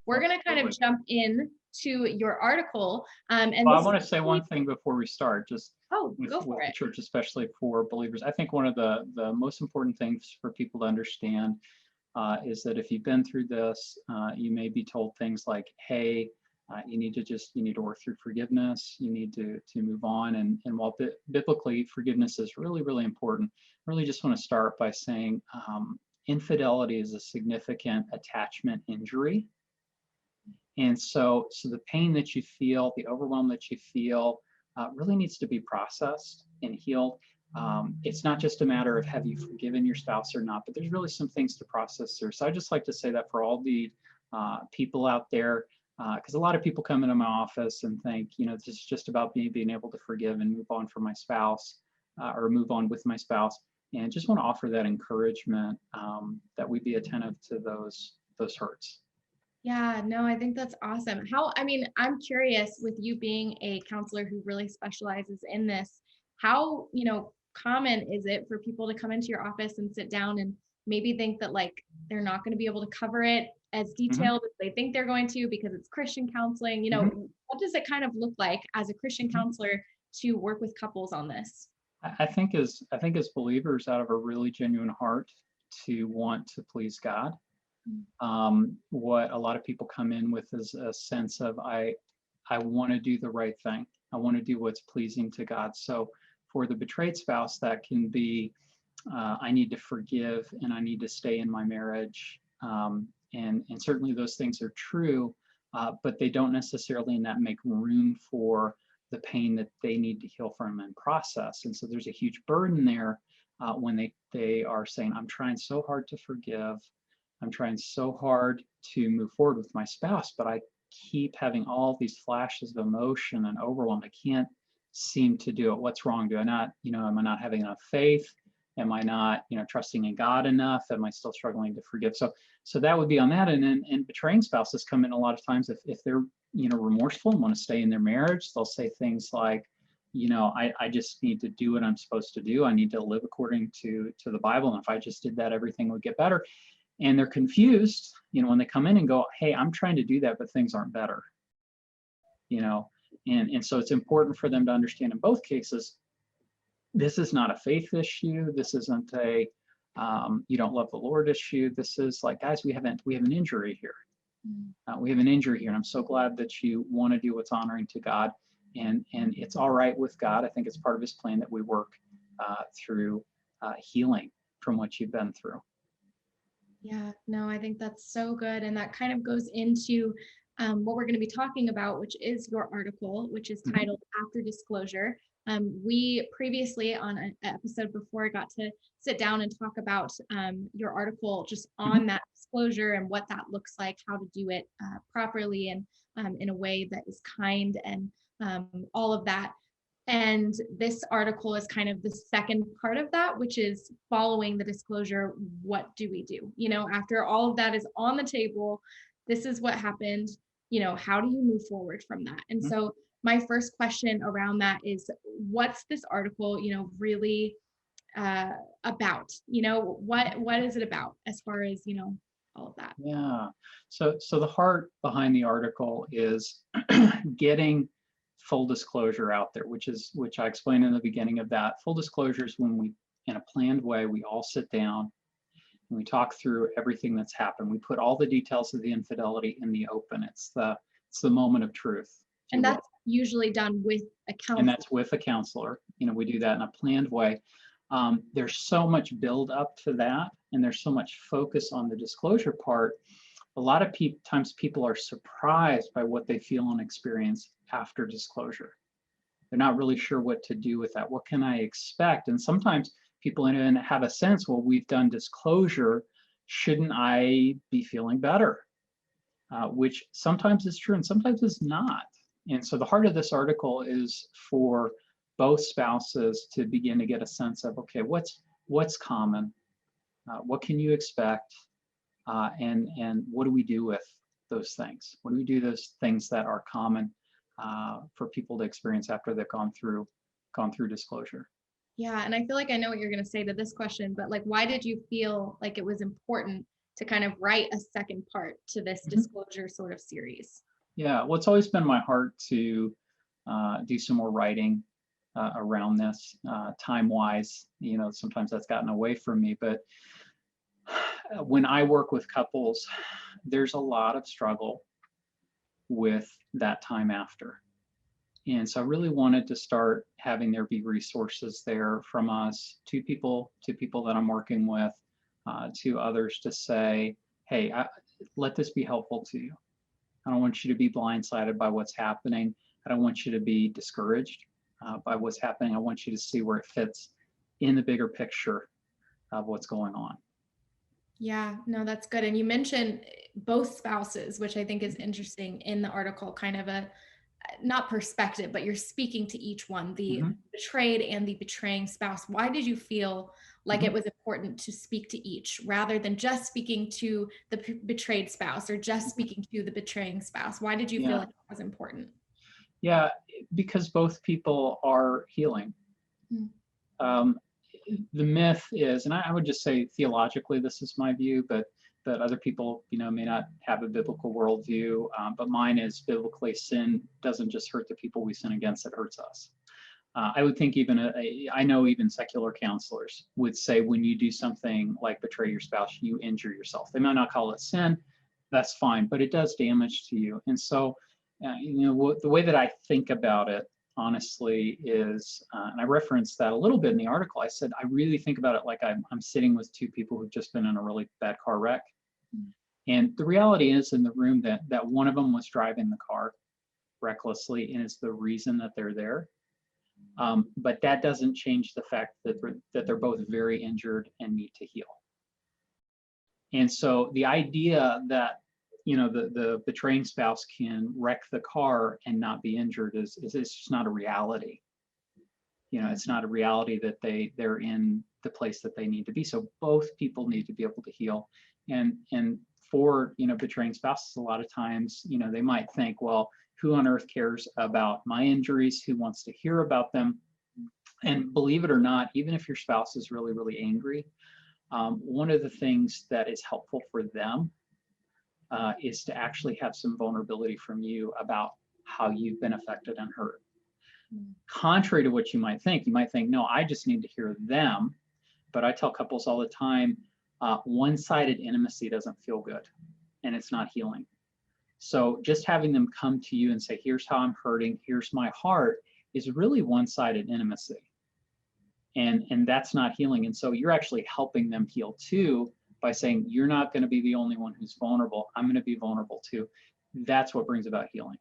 we're going to kind of jump in to your article. And Well, I want to say one thing before we start, just with the church, especially for believers. I think one of the most important things for people to understand is that if you've been through this, you may be told things like, hey, you need to work through forgiveness. You need to move on. And while biblically forgiveness is really, really important, I really just want to start by saying infidelity is a significant attachment injury. And so the pain that you feel, the overwhelm that you feel, really needs to be processed and healed. It's not just a matter of have you forgiven your spouse or not, but there's really some things to process through. So I just like to say that for all the people out there, because a lot of people come into my office and think, this is just about me being able to forgive and move on from my spouse or move on with my spouse. And just want to offer that encouragement that we be attentive to those hurts. Yeah, no, I think that's awesome. I'm curious, with you being a counselor who really specializes in this, how, common is it for people to come into your office and sit down and maybe think that like they're not going to be able to cover it as detailed as they think they're going to because it's Christian counseling? What does it kind of look like as a Christian counselor to work with couples on this? I think as believers, out of a really genuine heart to want to please God, what a lot of people come in with is a sense of I want to do the right thing. I want to do what's pleasing to God. So for the betrayed spouse, that can be I need to forgive and I need to stay in my marriage. And certainly those things are true, but they don't necessarily in that make room for the pain that they need to heal from and process. And so there's a huge burden there when they are saying, I'm trying so hard to forgive. I'm trying so hard to move forward with my spouse, but I keep having all these flashes of emotion and overwhelm. I can't seem to do it. What's wrong? Do I not, am I not having enough faith? Am I not, trusting in God enough? Am I still struggling to forgive? So that would be on that. And betraying spouses come in a lot of times if they're, remorseful and want to stay in their marriage, they'll say things like, I just need to do what I'm supposed to do. I need to live according to the Bible. And if I just did that, everything would get better. And they're confused, when they come in and go, hey, I'm trying to do that, but things aren't better, and so it's important for them to understand in both cases, this is not a faith issue. This isn't a you don't love the Lord issue. This is like, guys, we have an injury here. We have an injury here. And I'm so glad that you want to do what's honoring to God. And it's all right with God. I think it's part of his plan that we work through healing from what you've been through. Yeah, no, I think that's so good. And that kind of goes into what we're going to be talking about, which is your article, which is titled After Disclosure. We previously on an episode before got to sit down and talk about your article just on that disclosure and what that looks like, how to do it properly and in a way that is kind and all of that. And this article is kind of the second part of that, which is following the disclosure. What do we do? After all of that is on the table, this is what happened. How do you move forward from that? And so my first question around that is, what's this article, really about? What is it about as far as, all of that? Yeah. So the heart behind the article is getting full disclosure out there, which I explained in the beginning of that. Full disclosure is when we, in a planned way, we all sit down and we talk through everything that's happened. We put all the details of the infidelity in the open. It's the moment of truth. And that's usually done with a counselor. And that's with a counselor. We do that in a planned way. There's so much build up to that, and there's so much focus on the disclosure part. A lot of times people are surprised by what they feel and experience after disclosure. They're not really sure what to do with that. What can I expect? And sometimes people even have a sense, well, we've done disclosure. Shouldn't I be feeling better? Which sometimes is true and sometimes is not. And so the heart of this article is for both spouses to begin to get a sense of, okay, what's common? What can you expect? And what do we do with those things? What do we do those things that are common for people to experience after they've gone through disclosure? Yeah, and I feel like I know what you're going to say to this question, but like, why did you feel like it was important to kind of write a second part to this Mhm. disclosure sort of series? Yeah, well, it's always been my heart to do some more writing around this. Time-wise, sometimes that's gotten away from me. But when I work with couples, there's a lot of struggle with that time after. And so I really wanted to start having there be resources there from us to people that I'm working with, to others to say, hey, let this be helpful to you. I don't want you to be blindsided by what's happening. I don't want you to be discouraged by what's happening. I want you to see where it fits in the bigger picture of what's going on. Yeah, no, that's good. And you mentioned both spouses, which I think is interesting in the article, kind of a not perspective, but you're speaking to each one, the Hmm. betrayed and the betraying spouse. Why did you feel like Hmm. it was important to speak to each rather than just speaking to the betrayed spouse or just speaking to the betraying spouse? Why did you feel Yeah, like that was important? yeah, because both people are healing. Mm. Um, the myth is, and I would just say theologically, this is my view, but other people, may not have a biblical worldview. But mine is biblically, sin doesn't just hurt the people we sin against; it hurts us. I would think even I know even secular counselors would say when you do something like betray your spouse, you injure yourself. They might not call it sin, that's fine, but it does damage to you. And so, the way that I think about it, honestly, is, and I referenced that a little bit in the article. I said I really think about it like I'm sitting with two people who've just been in a really bad car wreck, and the reality is in the room that one of them was driving the car recklessly and is the reason that they're there. But that doesn't change the fact that they're both very injured and need to heal. And so the idea that the betraying spouse can wreck the car and not be injured is it's just not a reality. It's not a reality that they're in the place that they need to be. So both people need to be able to heal. And for betraying spouses, a lot of times they might think, well, who on earth cares about my injuries? Who wants to hear about them? And believe it or not, even if your spouse is really, really angry, one of the things that is helpful for them is to actually have some vulnerability from you about how you've been affected and hurt. Mm. Contrary to what you might think, no, I just need to hear them. But I tell couples all the time, one-sided intimacy doesn't feel good and it's not healing. So just having them come to you and say, here's how I'm hurting, here's my heart, is really one-sided intimacy. And that's not healing. And so you're actually helping them heal too by saying, you're not going to be the only one who's vulnerable. I'm going to be vulnerable too. That's what brings about healing.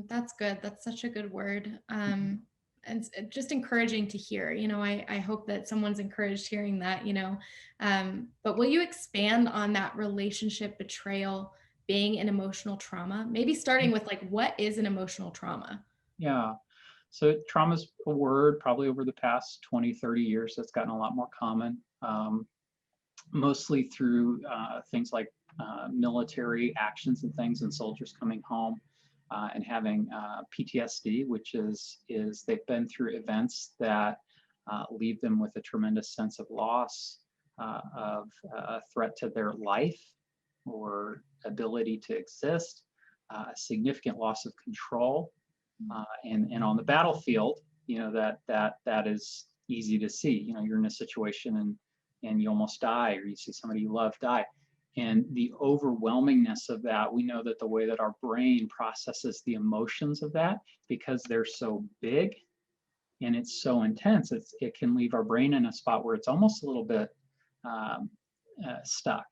That's good. That's such a good word. Mhm. And just encouraging to hear. I hope that someone's encouraged hearing that, but will you expand on that relationship betrayal being an emotional trauma? Maybe starting with like, what is an emotional trauma? Yeah. So trauma's a word probably over the past 20, 30 years that's gotten a lot more common, mostly through things like military actions and things and soldiers coming home and having PTSD, which is they've been through events that leave them with a tremendous sense of loss, of a threat to their life or ability to exist, a significant loss of control. And on the battlefield, that is easy to see. You're in a situation and you almost die, or you see somebody you love die. And the overwhelmingness of that, we know that the way that our brain processes the emotions of that, because they're so big and it's so intense, it can leave our brain in a spot where it's almost a little bit um, stuck.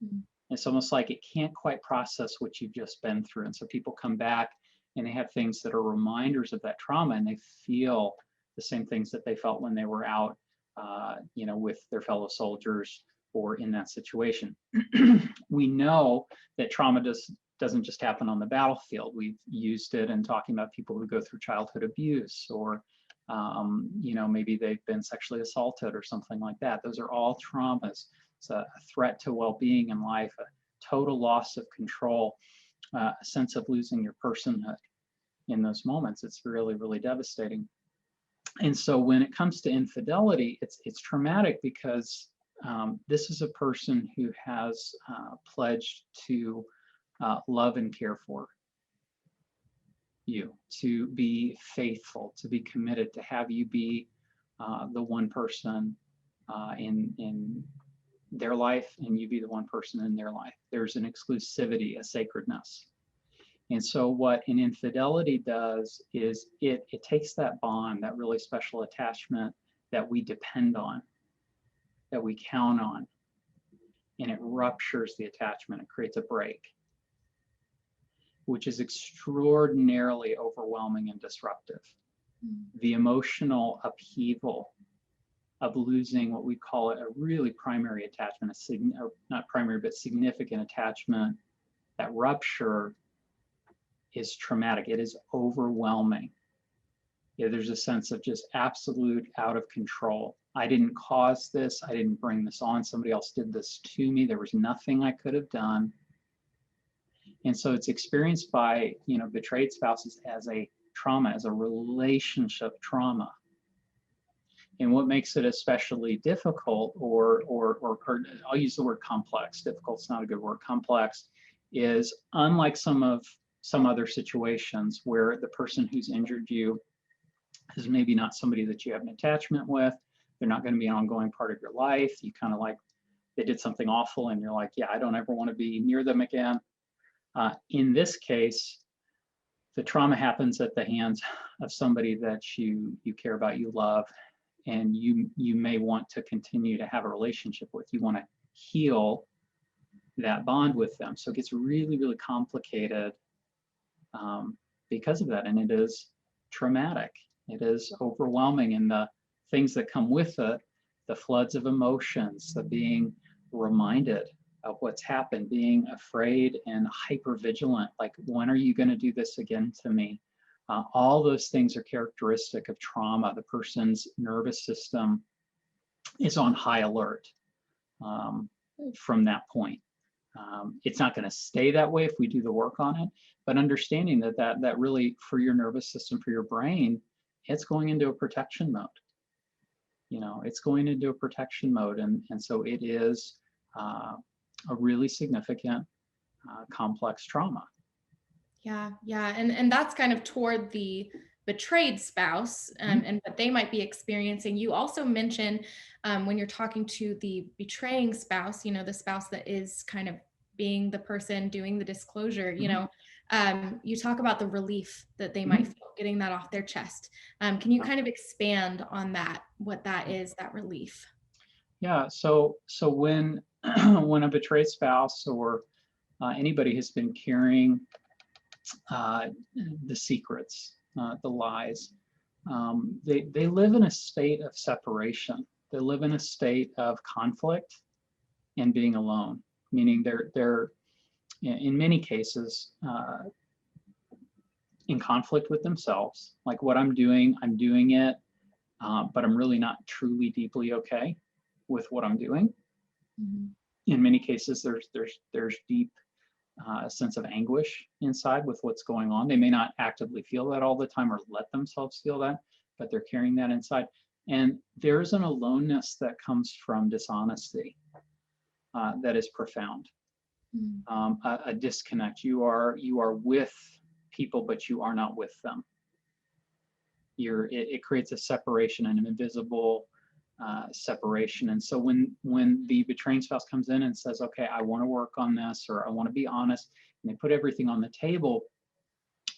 Mm. It's almost like it can't quite process what you've just been through. And so people come back and they have things that are reminders of that trauma, and they feel the same things that they felt when they were out, with their fellow soldiers or in that situation. We know that trauma doesn't just happen on the battlefield. We've used it in talking about people who go through childhood abuse, or maybe they've been sexually assaulted or something like that. Those are all traumas. It's a threat to well-being in life, a total loss of control, a sense of losing your personhood in those moments. It's really, really devastating. And so when it comes to infidelity, it's traumatic because This is a person who has pledged to love and care for you, to be faithful, to be committed, to have you be the one person in their life, and you be the one person in their life. There's an exclusivity, a sacredness. And so what an infidelity does is it takes that bond, that really special attachment that we depend on, that we count on, and it ruptures the attachment. It creates a break, which is extraordinarily overwhelming and disruptive. The emotional upheaval of losing what we call a really primary attachment, not primary, but significant attachment, that rupture is traumatic. It is overwhelming. Yeah, there's a sense of just absolute out of control. I didn't cause this. I didn't bring this on. Somebody else did this to me. There was nothing I could have done. And so it's experienced by, betrayed spouses as a trauma, as a relationship trauma. And what makes it especially difficult, or I'll use the word complex. Difficult's not a good word. Complex is, unlike some other situations where the person who's injured you is maybe not somebody that you have an attachment with. They're not going to be an ongoing part of your life. You kind of like, they did something awful and you're like, yeah, I don't ever want to be near them again. In this case, the trauma happens at the hands of somebody that you care about, you love, and you may want to continue to have a relationship with. You want to heal that bond with them. So it gets really, really complicated because of that. And it is traumatic. It is overwhelming. And the things that come with it, the floods of emotions, the being reminded of what's happened, being afraid and hyper vigilant, like, when are you going to do this again to me? All those things are characteristic of trauma. The person's nervous system is on high alert from that point. It's not going to stay that way if we do the work on it, but understanding that really, for your nervous system, for your brain, it's going into a protection mode. It's going into a protection mode, and so it is a really significant, complex trauma. Yeah, and that's kind of toward the betrayed spouse, and what they might be experiencing. You also mention, when you're talking to the betraying spouse, the spouse that is kind of being the person doing the disclosure, you talk about the relief that they might feel getting that off their chest. Can you kind of expand on that, what that is, that relief? Yeah, so when when a betrayed spouse or anybody has been carrying the secrets, the lies, they live in a state of separation. They live in a state of conflict and being alone, meaning they're in many cases in conflict with themselves. Like, what I'm doing it, but I'm really not truly deeply okay with what I'm doing. In many cases, there's deep sense of anguish inside with what's going on. They may not actively feel that all the time or let themselves feel that, but they're carrying that inside. And there's an aloneness that comes from dishonesty that is profound. A disconnect. You are with people, but you are not with them. It creates a separation, an invisible separation. And so when the betraying spouse comes in and says, okay, I want to work on this, or I want to be honest, and they put everything on the table,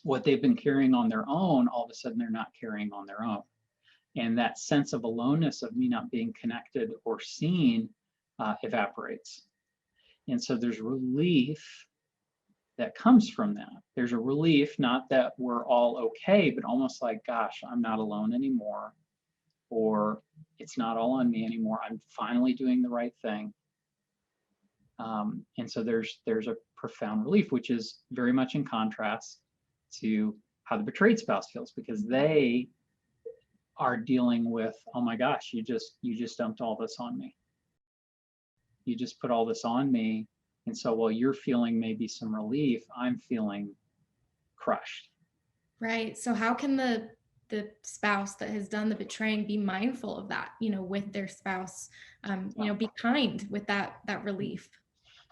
what they've been carrying on their own, all of a sudden they're not carrying on their own. And that sense of aloneness, of me not being connected or seen, evaporates. And so there's relief that comes from that. There's a relief, not that we're all okay, but almost like, gosh, I'm not alone anymore, or it's not all on me anymore. I'm finally doing the right thing. And so there's a profound relief, which is very much in contrast to how the betrayed spouse feels, because they are dealing with, oh my gosh, you just dumped all this on me. You just put all this on me. And so while you're feeling maybe some relief, I'm feeling crushed. Right. So how can the the spouse that has done the betraying be mindful of that, with their spouse, be kind with that relief.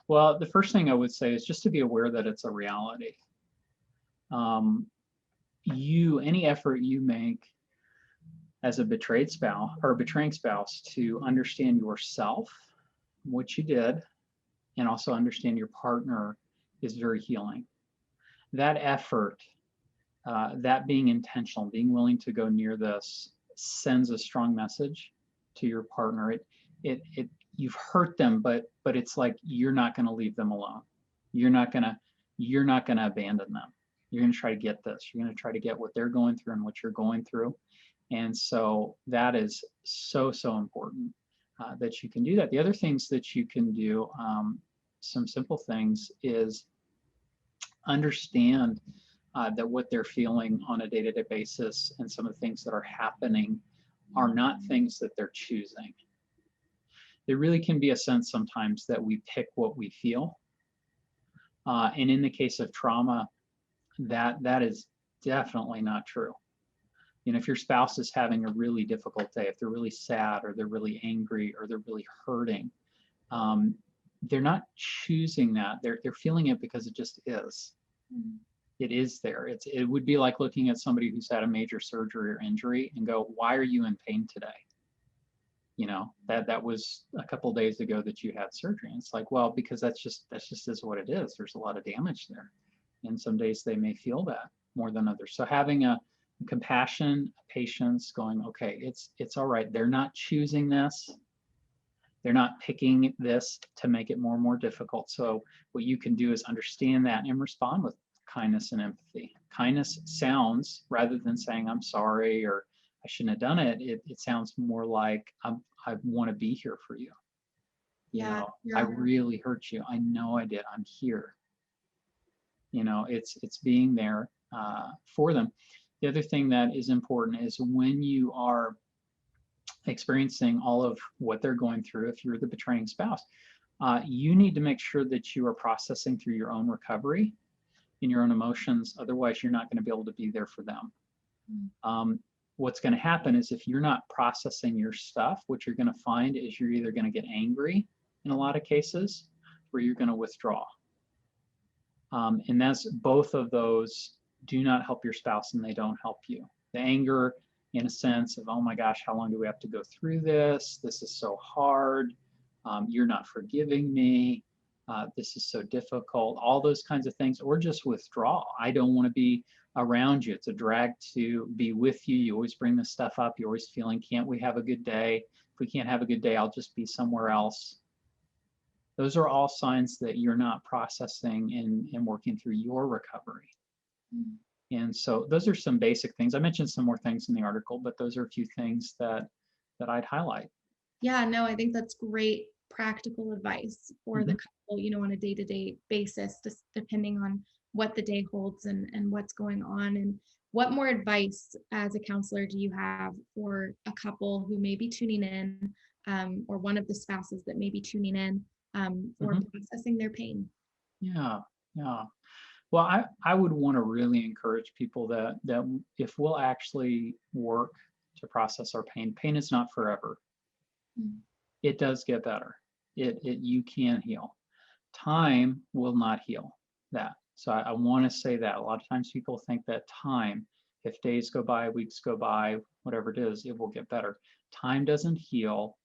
Well, the first thing I would say is just to be aware that it's a reality. Um, any effort you make as a betrayed spouse or a betraying spouse to understand yourself, what you did, and also understand your partner is very healing. That effort, that being intentional, being willing to go near this, sends a strong message to your partner. It you've hurt them, but it's like you're not going to leave them alone. You're not gonna abandon them. You're going to try to get this. You're going to try to get what they're going through and what you're going through. And so that is so important that you can do that. The other things that you can do, some simple things, is understand that what they're feeling on a day-to-day basis and some of the things that are happening are not things that they're choosing. There really can be a sense sometimes that we pick what we feel. And in the case of trauma, that is definitely not true. If your spouse is having a really difficult day, if they're really sad or they're really angry or they're really hurting, they're not choosing that. They're feeling it because it just is. Mm-hmm. It is there. It would be like looking at somebody who's had a major surgery or injury and go, why are you in pain today? That was a couple of days ago that you had surgery. And it's like, well, because that's just is what it is. There's a lot of damage there. And some days they may feel that more than others. So having a compassion, patience, going, okay, it's all right. They're not choosing this. They're not picking this to make it more and more difficult. So what you can do is understand that and respond with kindness and empathy. Kindness sounds, rather than saying, I'm sorry, or I shouldn't have done it, it sounds more like, I want to be here for you. Yeah. I really hurt you. I know I did. I'm here. It's being there for them. The other thing that is important is when you are experiencing all of what they're going through, if you're the betraying spouse, you need to make sure that you are processing through your own recovery and your own emotions. Otherwise, you're not going to be able to be there for them. What's going to happen is if you're not processing your stuff, what you're going to find is you're either going to get angry in a lot of cases, or you're going to withdraw. And that's both of those do not help your spouse and they don't help you. The anger, in a sense of, oh my gosh, how long do we have to go through this? This is so hard. You're not forgiving me. This is so difficult. All those kinds of things, or just withdraw. I don't want to be around you. It's a drag to be with you. You always bring this stuff up. You're always feeling, can't we have a good day? If we can't have a good day, I'll just be somewhere else. Those are all signs that you're not processing and working through your recovery. Mm-hmm. And so those are some basic things. I mentioned some more things in the article, but those are a few things that I'd highlight. Yeah, no, I think that's great practical advice for the couple, on a day-to-day basis, just depending on what the day holds and what's going on. And what more advice as a counselor do you have for a couple who may be tuning in, or one of the spouses that may be tuning in, for processing their pain? Yeah. Well, I would want to really encourage people that if we'll actually work to process our pain is not forever. Mm-hmm. It does get better. You can heal. Time will not heal that. So I want to say that. A lot of times people think that time, if days go by, weeks go by, whatever it is, it will get better. Time doesn't heal.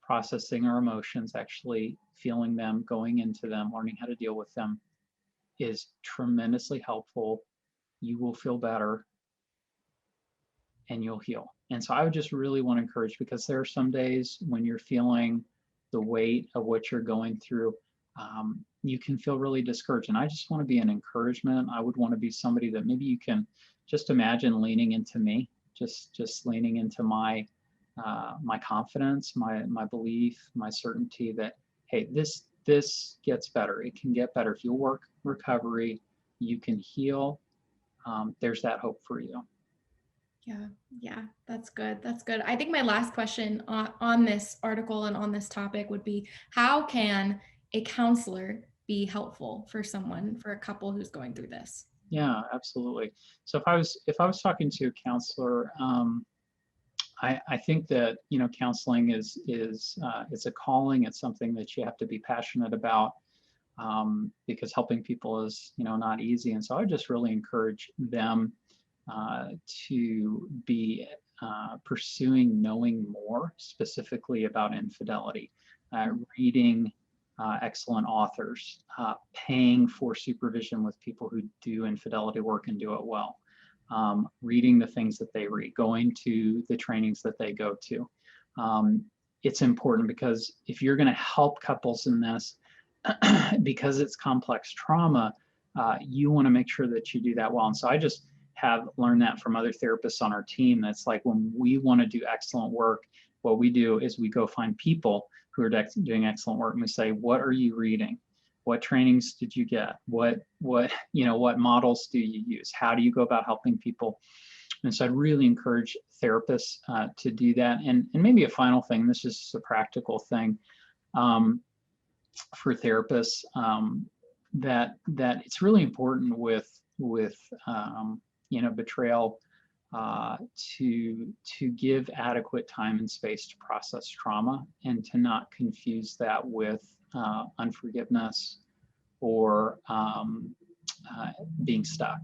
Processing our emotions, actually feeling them, going into them, learning how to deal with them is tremendously helpful. You will feel better and you'll heal. And so I would just really want to encourage, because there are some days when you're feeling the weight of what you're going through, you can feel really discouraged. And I just want to be an encouragement. I would want to be somebody that maybe you can just imagine leaning into me, just leaning into my confidence, my belief, my certainty that, hey, this gets better. It can get better. If you work recovery, you can heal. There's that hope for you. Yeah, that's good. That's good. I think my last question on this article and on this topic would be, how can a counselor be helpful for someone, for a couple who's going through this? Yeah, absolutely. So if I was talking to a counselor, I think that counseling is it's a calling. It's something that you have to be passionate about, because helping people is not easy. And so I just really encourage them uh, to be pursuing knowing more specifically about infidelity, reading excellent authors, paying for supervision with people who do infidelity work and do it well, reading the things that they read, going to the trainings that they go to. Um, it's important because if you're going to help couples in this, because it's complex trauma, you want to make sure that you do that well. And so I just have learned that from other therapists on our team. That's like when we want to do excellent work, what we do is we go find people who are doing excellent work, and we say, what are you reading? What trainings did you get? What models do you use? How do you go about helping people? And so I'd really encourage therapists to do that. And maybe a final thing, this is just a practical thing. Um, for therapists, that it's really important with betrayal, uh, to give adequate time and space to process trauma, and to not confuse that with unforgiveness or being stuck.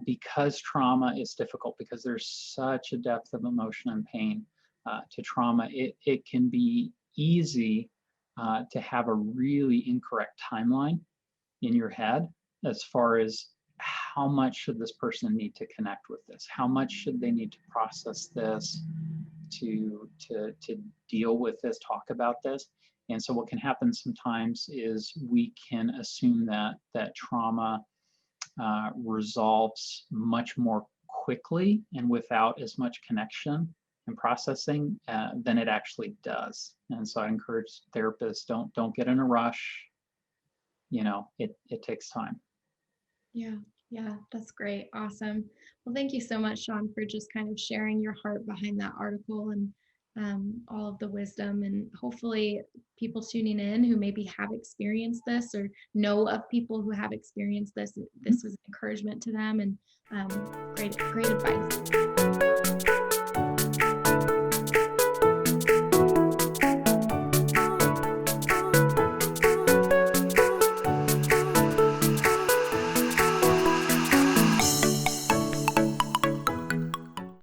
Because trauma is difficult, because there's such a depth of emotion and pain to trauma, it can be easy to have a really incorrect timeline in your head as far as how much should this person need to connect with this? How much should they need to process this, to deal with this, talk about this? And so what can happen sometimes is we can assume that trauma resolves much more quickly and without as much connection and processing than it actually does. And so I encourage therapists, don't get in a rush. It takes time. Yeah, yeah, that's great. Awesome. Well, thank you so much, Shaun, for just kind of sharing your heart behind that article and all of the wisdom. And hopefully, people tuning in who maybe have experienced this or know of people who have experienced this, this was encouragement to them and great, great advice.